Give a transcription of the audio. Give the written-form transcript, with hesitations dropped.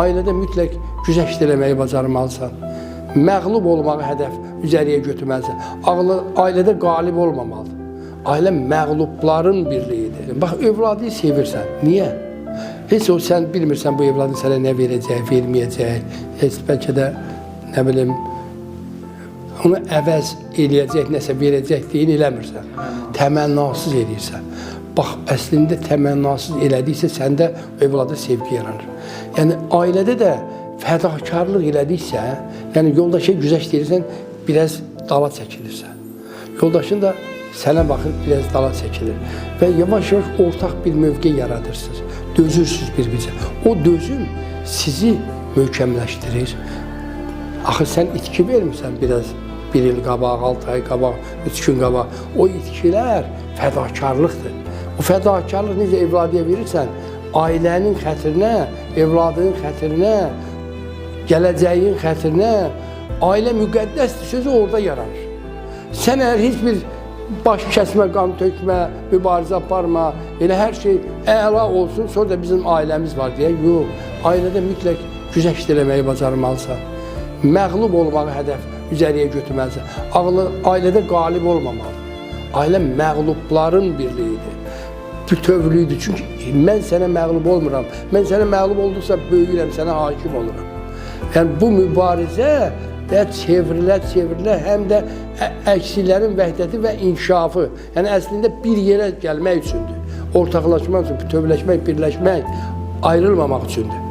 ailədə mütləq güzəştələməyi bacarmalısan. Məğlub olmağı hədəf üzəriyə götürməlisən. Ailədə qalib olmamalıdır. Ailə məğlubların birliyidir. Bax, övladını sevirsən. Niyə? Heç o, sən bilmirsən bu evladın sənə nə verəcək, verməyəcək. Heç bəlkə də, nə bilim, onu əvəz eləyəcək, nəsə verəcək deyin eləmirsən. Təmənnasız eləyirsən. Bax, əslində təmənnasız elədiksə, səndə evlada sevgi yaranır. Yəni, ailədə də fədakarlıq elədiksə, yəni yoldaşa güzəştirirsən, biraz dala çəkilirsən. Yoldaşın da sənə baxır, biraz dala çəkilir. Və yavaş-yavaş ortaq bir mövqe yaradırsınız. Dözürsünüz bir-birinizə. O dözüm sizi möhkəmləşdirir. Axı, sən itki vermirsən biraz, 1 il qabaq, 6 ay qabaq, 3 gün qabaq. O itkilər fədakarlıqdır. O fədakarlıq necə evladıya verirsən, ailənin xətrinə, evladının xətrinə, gələcəyin xətrinə, ailə müqəddəsdir sözü orada yaranır. Sən əgər heç bir baş kəsmə, qan tökmə, mübarizə aparma, elə hər şey əla olsun, sonra da bizim ailəmiz var deyə, yox. Ailədə mütləq güzəştələməyi bacarmalısan. Məğlub olmağı hədəf üzəriyə götürməlisən. Ailədə qalib olmamalı. Ailə məğlubların birliyidir. Bütövlüydür. Çünki mən sənə məğlub olmuram. Mən sənə məğlub olduqsa böyüyürəm, sənə hakim oluram. Yəni, bu mübarizə çevrilə, həm də əksilərin vəhdəti və inkişafı. Yəni, əslində bir yerə gəlmək üçündür. Ortaqlaşmaq üçün, bütövləşmək, birləşmək, ayrılmamaq üçündür.